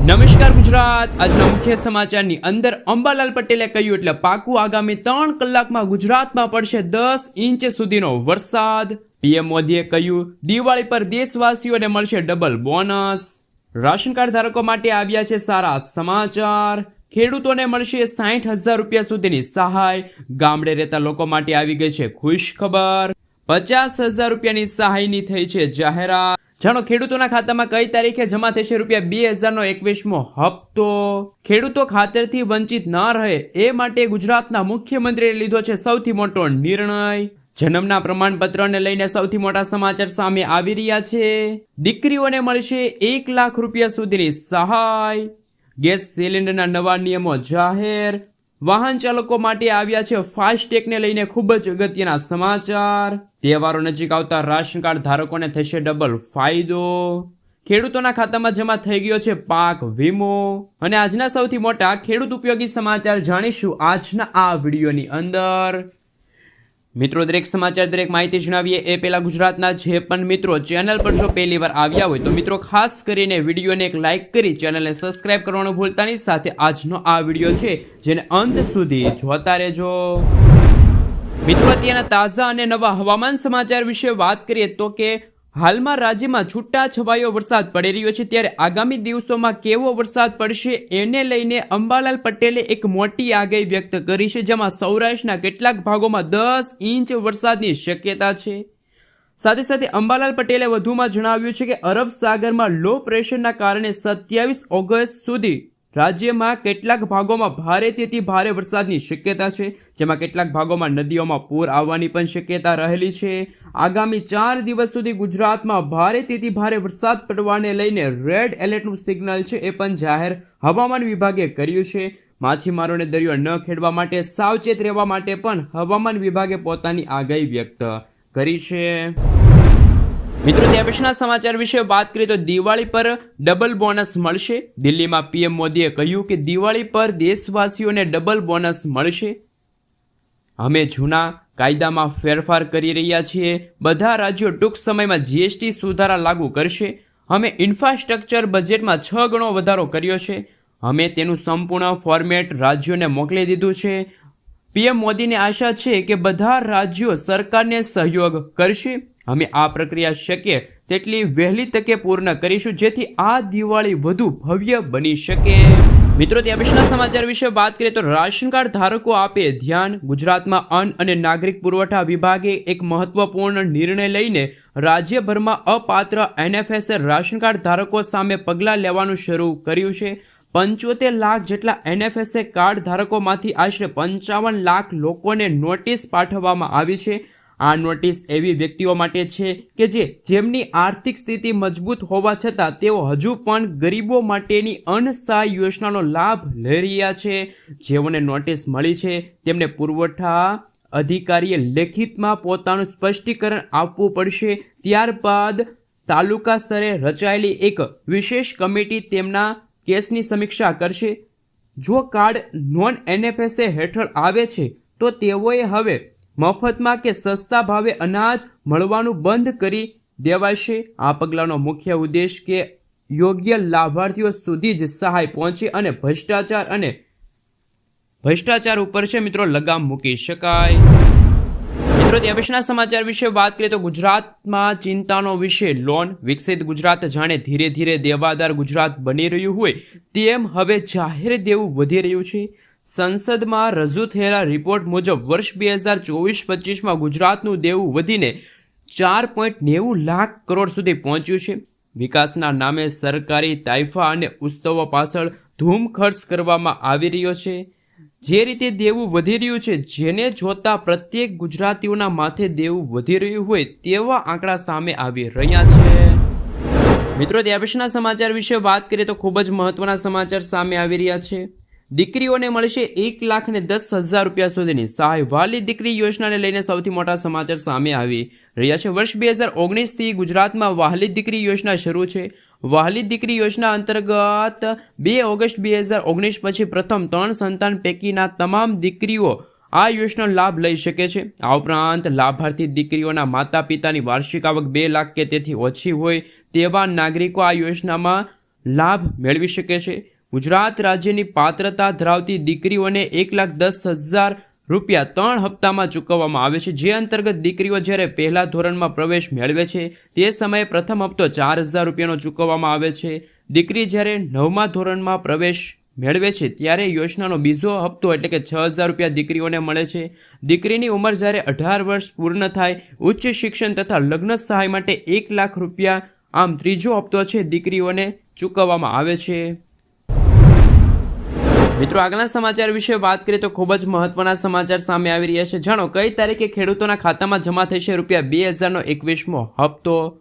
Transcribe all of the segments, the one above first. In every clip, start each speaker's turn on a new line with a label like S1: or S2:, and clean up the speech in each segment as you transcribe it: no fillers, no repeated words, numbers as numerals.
S1: નમસ્કાર ગુજરાત। આજના મુખ્ય સમાચારની અંદર અંબાલાલ પટેલે કહ્યું એટલે પાકું આગામી 3 કલાકમાં ગુજરાતમાં પડશે 10 ઇંચ સુધીનો વરસાદ। પીએમ મોદીએ કહ્યું દિવાળી પર દેશવાસીઓને મળશે ડબલ બોનસ। રાશન કાર્ડ ધારકો માટે આવ્યા છે સારા સમાચાર। ખેડૂતોને મળશે 60,000 રૂપિયા સુધીની સહાય। ગામડે રહેતા લોકો માટે આવી ગઈ છે ખુશ ખબર। 50,000 રૂપિયાની સહાયની થઈ છે જાહેરાત। જાણો ખેડૂતોના ખાતામાં કઈ તારીખે જમા થશે રૂપિયા 2,000નો 21મો હપ્તો। ખેડૂતો ખાતરથી વંચિત ન રહે એ માટે ગુજરાતના મુખ્યમંત્રીએ લીધો છે સૌથી મોટો નિર્ણય। જન્મના પ્રમાણપત્રને લઈને સૌથી મોટા સમાચાર સામે આવી રહ્યા છે। દીકરીઓને મળશે 1 લાખ રૂપિયા સુધીની સહાય। ગેસ સિલિન્ડરના નવા નિયમો જાહેર। વાહન ચાલકો માટે આવ્યા છે ફાસ્ટેગને લઈને ખૂબ જ અગત્યના સમાચાર। તહેવારો નજીક આવતા રાશન કાર્ડ ધારકોને થશે ડબલ ફાયદો। ખેડૂતોના ખાતામાં જમા થઈ ગયો છે પાક વીમો। અને આજના સૌથી મોટા ખેડૂત ઉપયોગી સમાચાર જાણીશું આજના આ વિડીયોની અંદર। મિત્રો, દરેક સમાચાર દરેક માહિતી જણાવીએ એ પહેલા ગુજરાતના જે પણ મિત્રો ચેનલ પર જો પહેલી વાર આવ્યા હોય તો મિત્રો ખાસ કરીને વિડીયોને એક લાઇક કરી ચેનલને સબસ્ક્રાઇબ કરવાનું ભૂલતા નહીં। સાથે આજનો આ વિડીયો છે જેને અંત સુધી જોતા રહેજો। મિત્રો, અત્યારના તાજા અને નવા હવામાન સમાચાર વિશે વાત કરીએ તો કે હાલમાં રાજ્યમાં છૂટા છવાયો વરસાદ પડી રહ્યો છે, ત્યારે આગામી દિવસોમાં કેવો વરસાદ પડશે એને લઈને અંબાલાલ પટેલે એક મોટી આગાહી વ્યક્ત કરી છે, જેમાં સૌરાષ્ટ્રના કેટલાક ભાગોમાં 10 ઇંચ વરસાદની શક્યતા છે। સાથે સાથે અંબાલાલ પટેલે વધુમાં જણાવ્યું છે કે અરબ સાગરમાં લો પ્રેશરના કારણે 27 ઓગસ્ટ સુધી રાજ્યમાં કેટલાક ભાગોમાં ભારેથી ભારે વરસાદની શક્યતા છે, જેમાં કેટલાક ભાગોમાં નદીઓમાં પૂર આવવાની પણ શક્યતા રહેલી છે। આગામી 4 દિવસ સુધી ગુજરાતમાં ભારેથી ભારે વરસાદ પડવાને લઈને રેડ એલર્ટનું સિગ્નલ છે એ પણ જાહેર હવામાન વિભાગે કર્યું છે। માછીમારોને દરિયો ન ખેડવા માટે સાવચેત રહેવા માટે પણ હવામાન વિભાગે પોતાની આગાહી વ્યક્ત કરી છે। મિત્રો, ત્યાર પછીના સમાચાર વિશે વાત કરીએ તો દિવાળી પર ડબલ બોનસ મળશે। દિલ્હીમાં પીએમ મોદીએ કહ્યું કે દિવાળી પર દેશવાસીઓને ડબલ બોનસ મળશે। અમે જૂના કાયદામાં ફેરફાર કરી રહ્યા છીએ। બધા રાજ્યો ટૂંક સમયમાં જીએસટી સુધારા લાગુ કરશે। અમે ઇન્ફ્રાસ્ટ્રક્ચર બજેટમાં 6 ગણો વધારો કર્યો છે। અમે તેનું સંપૂર્ણ ફોર્મેટ રાજ્યોને મોકલી દીધું છે। પીએમ મોદીને આશા છે કે બધા રાજ્યો સરકારને સહયોગ કરશે। અમે આ પ્રક્રિયા શક્ય તેટલી વહેલી તકે પૂર્ણ કરીશું, જેથી આ દિવાળી વધુ ભવ્ય બની શકે। મિત્રો, ત્યાં પછીના સમાચાર વિશે વાત કરીએ તો રાશન કાર્ડ ધારકો આપે ધ્યાન। ગુજરાતમાં અન્ન અને નાગરિક પુરવઠા વિભાગે એક મહત્વપૂર્ણ નિર્ણય લઈને રાજ્યભરમાં અપાત્ર એનએફએસએ રાશન કાર્ડ ધારકો સામે પગલાં લેવાનું શરૂ કર્યું છે। 75 લાખ જેટલા એનએફએસએ કાર્ડ ધારકોમાંથી આશરે 55 લાખ લોકોને નોટિસ પાઠવવામાં આવી છે। આ નોટિસ એવી વ્યક્તિઓ માટે છે કે જેમની આર્થિક સ્થિતિ મજબૂત હોવા છતાં તેઓ હજુ પણ ગરીબો માટેની અન્ન સહાય યોજનાનો લાભ લઈ રહ્યા છે। જેઓને નોટિસ મળી છે તેમને પુરવઠા અધિકારીએ લેખિતમાં પોતાનું સ્પષ્ટીકરણ આપવું પડશે। ત્યારબાદ તાલુકા સ્તરે રચાયેલી એક વિશેષ કમિટી તેમના કેસની સમીક્ષા કરશે। જો કાર્ડ નોન એનએફએસએ હેઠળ આવે છે તો તેઓએ હવે મફતમાં કે સસ્તા ભાવે અનાજ મળવાનું બંધ કરી દેવાશે। આ પગલાંનો મુખ્ય ઉદ્દેશ કે યોગ્ય લાભાર્થીઓ સુધી જ સહાય પહોંચે અને ભ્રષ્ટાચાર ઉપર છે મિત્રો લગામ મૂકી શકાય। મિત્રો, ત્યાં પછીના સમાચાર વિશે વાત કરીએ તો ગુજરાતમાં ચિંતાનો વિષય લોન। વિકસિત ગુજરાત જાણે ધીરે ધીરે દેવાદાર ગુજરાત બની રહ્યું હોય તેમ હવે જાહેર દેવું વધી રહ્યું છે। સંસદમાં રજૂ થયેલા રિપોર્ટ મુજબ વર્ષ 2024-25માં ગુજરાતનું દેવું વધીને 4.90 લાખ કરોડ સુધી પહોંચ્યું છે। વિકાસના નામે સરકારી તાઇફા અને ઉત્સવો પાછળ ધૂમ ખર્ચ કરવામાં આવી રહ્યો છે। જે રીતે દેવું વધી રહ્યું છે જેને જોતા પ્રત્યેક ગુજરાતીઓના માથે દેવું વધી રહ્યું હોય તેવા આંકડા સામે આવી રહ્યા છે। મિત્રો, ત્યાર પછીના સમાચાર વિશે વાત કરીએ તો ખૂબ જ મહત્વના સમાચાર સામે આવી રહ્યા છે। દીકરીઓને મળશે 1,10,000 રૂપિયા સુધીની સહાય। વાલી દીકરી યોજનાને લઈને સૌથી મોટા સમાચાર સામે આવી રહ્યા છે। વર્ષ 2019થી ગુજરાતમાં વહાલી દીકરી યોજના શરૂ છે। વહાલી દીકરી યોજના અંતર્ગત 2 ઓગસ્ટ 2019 પછી પ્રથમ 3 સંતાન પૈકીના તમામ દીકરીઓ આ યોજનાનો લાભ લઈ શકે છે। આ ઉપરાંત લાભાર્થી દીકરીઓના માતા પિતાની વાર્ષિક આવક 2 લાખ કે તેથી ઓછી હોય તેવા નાગરિકો આ યોજનામાં લાભ મેળવી શકે છે. ગુજરાત રાજ્યની પાત્રતા ધરાવતી દીકરીઓને 1,10,000 રૂપિયા 3 હપ્તામાં ચૂકવવામાં આવે છે, જે અંતર્ગત દીકરીઓ જ્યારે પહેલા ધોરણમાં પ્રવેશ મેળવે છે તે સમયે પ્રથમ હપ્તો 4,000 રૂપિયાનો ચૂકવવામાં આવે છે. દીકરી જ્યારે 9મા ધોરણમાં પ્રવેશ મેળવે છે ત્યારે યોજનાનો બીજો હપ્તો એટલે કે 6,000 રૂપિયા દીકરીઓને મળે છે. દીકરીની ઉંમર જ્યારે 18 વર્ષ પૂર્ણ થાય, ઉચ્ચ શિક્ષણ તથા લગ્ન સહાય માટે 1 લાખ રૂપિયા આમ ત્રીજો હપ્તો છે દીકરીઓને ચૂકવવામાં આવે છે. મિત્રો આગળના સમાચાર વિશે વાત કરીએ તો ખૂબ જ મહત્વના સમાચાર સામે આવી રહ્યા છે. જાણો કઈ તારીખે ખેડૂતોના ખાતામાં જમા થશે રૂપિયા 2,000નો 21મો હપ્તો.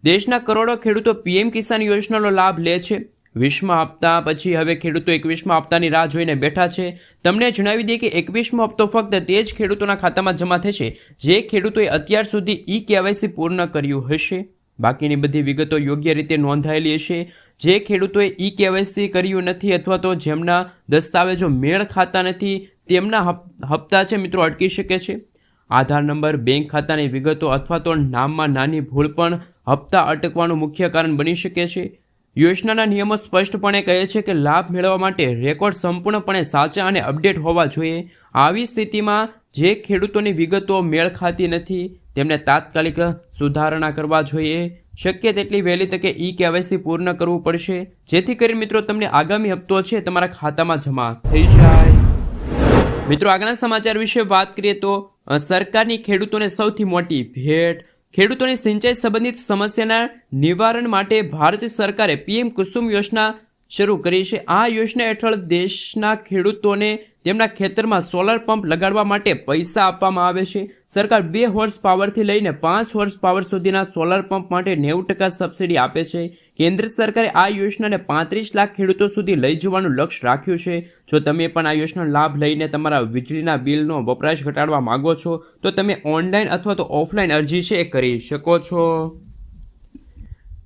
S1: દેશના કરોડો ખેડૂતો પીએમ કિસાન યોજનાનો લાભ લે છે. 20મા હપ્તા પછી હવે ખેડૂતો 21મા હપ્તાની રાહ જોઈને બેઠા છે. તમને જણાવી દઈએ કે 21મો હપ્તો ફક્ત તે જ ખેડૂતોના ખાતામાં જમા થશે જે ખેડૂતોએ અત્યાર સુધી ઈ-કેવાયસી પૂર્ણ કર્યું હશે. બાકીની બધી વિગતો યોગ્ય રીતે નોંધાયેલી હશે. જે ખેડૂતોએ ઈ-કેવાયસી કર્યું નથી અથવા તો જેમના દસ્તાવેજો મેળ ખાતા નથી તેમના હપ્તા છે મિત્રો અટકી શકે છે. આધાર નંબર, બેંક ખાતાની વિગતો અથવા તો નામમાં નાની ભૂલ પણ હપ્તા અટકવાનું મુખ્ય કારણ બની શકે છે. યોજનાના નિયમો સ્પષ્ટપણે કહે છે કે લાભ મેળવવા માટે રેકોર્ડ સંપૂર્ણપણે સાચા અને અપડેટ હોવા જોઈએ. આવી સ્થિતિમાં જે ખેડૂતોની વિગતો મેળ ખાતી નથી તેમને તાત્કાલિક સુધારણા કરવા જોઈએ. શક્ય તેટલી વહેલી તકે ઈ-કેવાયસી પૂર્ણ કરવું પડશે જેથી કરીને મિત્રો તમને આગામી હપ્તો છે તમારા ખાતામાં જમા થઈ જાય. મિત્રો આગળના સમાચાર વિશે વાત કરીએ તો સરકારની ખેડૂતોને સૌથી મોટી ભેટ. ખેડૂતોની સિંચાઈ સંબંધિત સમસ્યાના નિવારણ માટે ભારત સરકારે પીએમ કુસુમ યોજના શરૂ કરી છે. આ યોજના હેઠળ દેશના ખેડૂતોને તેમના ખેતરમાં સોલર પંપ લગાડવા માટે પૈસા આપવામાં આવે છે. સરકાર 2 હોર્સ પાવરથી લઈને 5 હોર્સ પાવર સુધીના સોલર પંપ માટે 90% સબસિડી આપે છે. કેન્દ્ર સરકારે આ યોજનાને 35 લાખ ખેડૂતો સુધી લઈ જવાનું લક્ષ્ય રાખ્યું છે. જો તમે પણ આ યોજનાનો લાભ લઈને તમારા વીજળીના બિલનો વપરાશ ઘટાડવા માંગો છો તો તમે ઓનલાઈન અથવા તો ઓફલાઈન અરજી છે એ કરી શકો છો.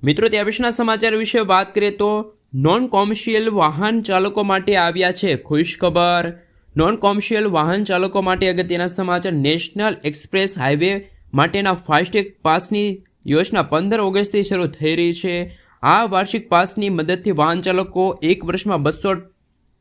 S1: મિત્રો ત્યાર પછીના સમાચાર વિશે વાત કરીએ તો નોન કોમર્શિયલ વાહન ચાલકો માટે આવ્યા છે ખુશખબર. નોન કોમર્શિયલ વાહન ચાલકો માટે અગત્યના સમાચાર. નેશનલ એક્સપ્રેસ હાઈવે માટેના ફાસ્ટેગ પાસની યોજના 15 ઓગસ્ટથી શરૂ થઈ રહી છે. આ વાર્ષિક પાસની મદદથી વાહન ચાલકો 1 વર્ષમાં 200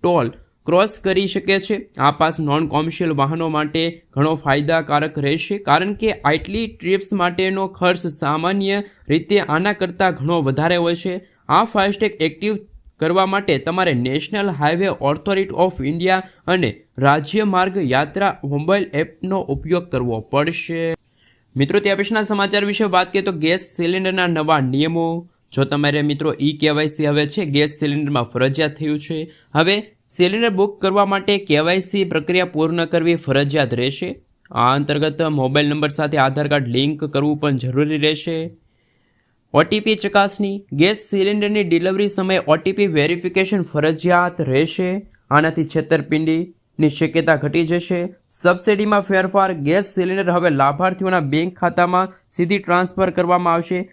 S1: ટોલ ક્રોસ કરી શકે છે. આ પાસ નોન કોમર્શિયલ વાહનો માટે ઘણો ફાયદાકારક રહેશે કારણ કે આટલી ટ્રીપ્સ માટેનો ખર્ચ સામાન્ય રીતે આના કરતાં ઘણો વધારે હોય છે. આ ફાસ્ટેગ એક્ટિવ કરવા માટે તમારે national highway authority of India અને રાજ્ય માર્ગ યાત્રા મોબાઈલ એપનો ઉપયોગ કરવો પડશે. મિત્રો ત્યાર પછીના સમાચાર વિશે વાત કરીએ તો ગેસ સિલિન્ડરના નવા નિયમો. જો તમારે મિત્રો ઈ-કેવાયસી હવે છે ગેસ સિલિન્ડરમાં ફરજિયાત થયું છે. હવે સિલિન્ડર બુક કરવા માટે કેવાયસી પ્રક્રિયા પૂર્ણ કરવી ફરજિયાત રહેશે. આ અંતર્ગત મોબાઈલ નંબર સાથે આધાર કાર્ડ લિંક કરવું પણ જરૂરી રહેશે. ઓટીપી ચકાસણી. ગેસ સિલિન્ડરની ડિલિવરી સમયે ઓટીપી વેરિફિકેશન ફરજિયાત રહેશે. આનાથી છેતરપિંડીની શક્યતા ઘટી જશે. સબસિડીમાં ફેરફાર. ગેસ સિલિન્ડર હવે લાભાર્થીઓના બેંક ખાતામાં સીધી ટ્રાન્સફર કરવામાં આવશે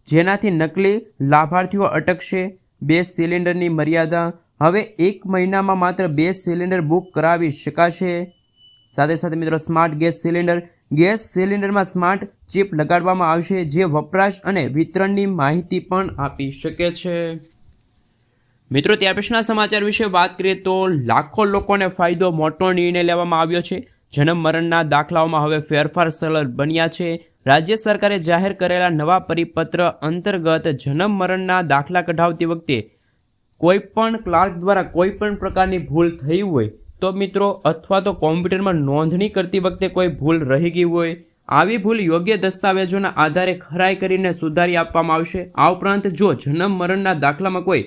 S1: જેનાથી નકલી લાભાર્થીઓ અટકશે. 2 સિલિન્ડરની મર્યાદા. હવે 1 મહિનામાં માત્ર 2 સિલિન્ડર બુક કરાવી શકાશે. સાથે સાથે મિત્રો સ્માર્ટ ગેસ સિલિન્ડર. ગેસ સિલિન્ડરમાં સ્માર્ટ ચિપ લગાડવામાં આવશે જે વપરાશ અને વિતરણની માહિતી પણ આપી શકે છે. મિત્રો ત્યાર પછીના સમાચાર વિશે વાત કરીએ તો લાખો લોકોને ફાયદો. મોટો નિર્ણય લેવામાં આવ્યો છે. જન્મ મરણના દાખલાઓમાં હવે ફેરફાર સરળ બન્યા છે. રાજ્ય સરકારે જાહેર કરેલા નવા પરિપત્ર અંતર્ગત જન્મ મરણના દાખલા કઢાવતી વખતે કોઈ પણ ક્લાર્ક દ્વારા કોઈ પણ પ્રકારની ભૂલ થઈ હોય તો મિત્રો અથવા તો કોમ્પ્યુટરમાં નોંધણી કરતી વખતે કોઈ ભૂલ રહી ગઈ હોય, આવી ભૂલ યોગ્ય દસ્તાવેજોના આધારે ખરાઈ કરીને સુધારી આપવામાં આવશે. આ ઉપરાંત જો જન્મ મરણના દાખલામાં કોઈ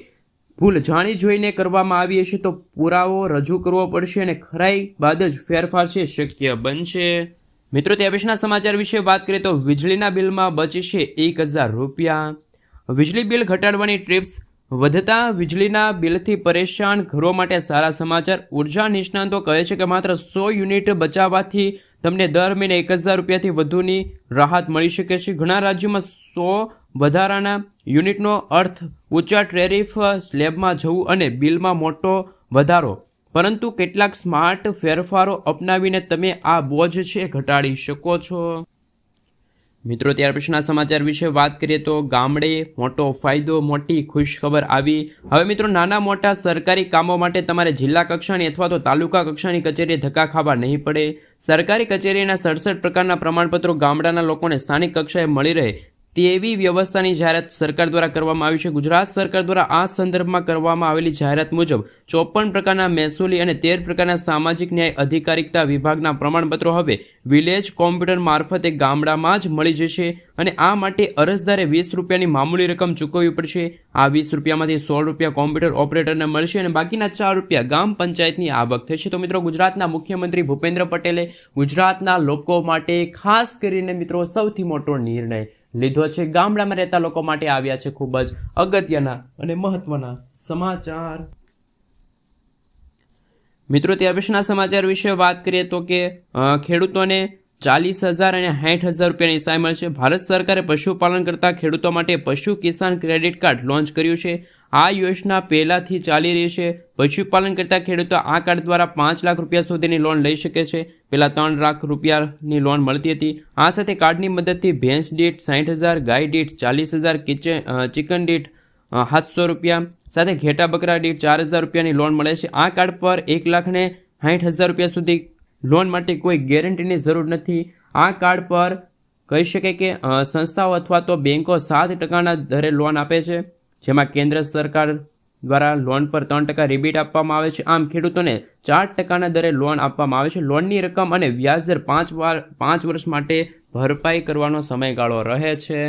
S1: ભૂલ જાણી જોઈને કરવામાં આવી હશે તો પુરાવો રજૂ કરવો પડશે અને ખરાઈ બાદ જ ફેરફાર છે શક્ય બનશે. મિત્રો ત્યાર પછીના સમાચાર વિશે વાત કરીએ તો વીજળીના બિલમાં બચશે 1,000 રૂપિયા. વીજળી બિલ ઘટાડવાની ટ્રીપ્સ. વધતા વીજળીના બિલથી પરેશાન ઘરો માટે સારા સમાચાર. ઉર્જા નિષ્ણાતો કહે છે કે માત્ર 100 યુનિટ બચાવવાથી તમને દર મહિને 1,000 રૂપિયાથી વધુની રાહત મળી શકે છે. ઘણા રાજ્યોમાં 100 વધારાના યુનિટનો અર્થ ઊંચા ટેરિફ સ્લેબમાં જવું અને બિલમાં મોટો વધારો. પરંતુ કેટલાક સ્માર્ટ ફેરફારો અપનાવીને તમે આ બોજ છે ઘટાડી શકો છો. મિત્રો ત્યાર પછીના સમાચાર વિશે વાત કરીએ તો ગામડે મોટો ફાયદો, મોટી ખુશખબર આવી. હવે મિત્રો નાના મોટા સરકારી કામો માટે તમારે જિલ્લા કક્ષાની અથવા તો તાલુકા કક્ષાની કચેરીએ ધક્કા ખાવા નહીં પડે. સરકારી કચેરીના 67 પ્રકારના પ્રમાણપત્રો ગામડાના લોકોને સ્થાનિક કક્ષાએ મળી રહે તેવી વ્યવસ્થાની જાહેરાત સરકાર દ્વારા કરવામાં આવી છે. ગુજરાત સરકાર દ્વારા આ સંદર્ભમાં કરવામાં આવેલી જાહેરાત મુજબ 54 પ્રકારના મહેસૂલી અને 13 પ્રકારના સામાજિક ન્યાય અધિકારિકતા વિભાગના પ્રમાણપત્રો હવે વિલેજ કોમ્પ્યુટર મારફતે ગામડામાં જ મળી જશે અને આ માટે અરજદારે 20 રૂપિયાની મામૂલી રકમ ચૂકવવી પડશે. આ 20 રૂપિયામાંથી 16 રૂપિયા કોમ્પ્યુટર ઓપરેટરને મળશે અને બાકીના 4 રૂપિયા ગામ પંચાયતની આવક થશે. તો મિત્રો ગુજરાતના મુખ્યમંત્રી ભૂપેન્દ્ર પટેલે ગુજરાતના લોકો માટે ખાસ કરીને મિત્રો સૌથી મોટો નિર્ણય લીધો છે. ગામડામાં રહેતા લોકો માટે આવ્યા છે ખૂબ જ અગત્યના અને મહત્વના સમાચાર. મિત્રો ત્યાર પછીના સમાચાર વિશે વાત કરીએ તો કે ખેડૂતોને 40,000 અને 60,000 રૂપિયાની સહાય મળશે. ભારત સરકારે પશુપાલન કરતા ખેડૂતો માટે પશુ કિસાન ક્રેડિટ કાર્ડ લોન્ચ કર્યું છે. આ યોજના પહેલાથી ચાલી રહી છે. પશુપાલન કરતા ખેડૂતો આ કાર્ડ દ્વારા 5 લાખ રૂપિયા સુધીની લોન લઈ શકે છે. પહેલાં 3 લાખ રૂપિયાની લોન મળતી હતી. આ સાથે કાર્ડની મદદથી ભેંસ દીઠ 60,000, ગાય દીઠ 40,000, ચિકન દીઠ 700 રૂપિયા સાથે ઘેટા બકરા દીઠ 4,000 રૂપિયાની લોન મળે છે. આ કાર્ડ પર 1,60,000 રૂપિયા સુધી લોન માટે કોઈ ગેરંટીની જરૂર નથી. આ કાર્ડ પર કહી શકાય કે સંસ્થાઓ અથવા તો બેંકો 7% દરે લોન આપે છે, જેમાં કેન્દ્ર સરકાર દ્વારા લોન પર 3% રિબીટ આપવામાં આવે છે. આમ ખેડૂતોને 4% દરે લોન આપવામાં આવે છે. લોનની રકમ અને વ્યાજદર 5 વર્ષ માટે ભરપાઈ કરવાનો સમયગાળો રહે છે.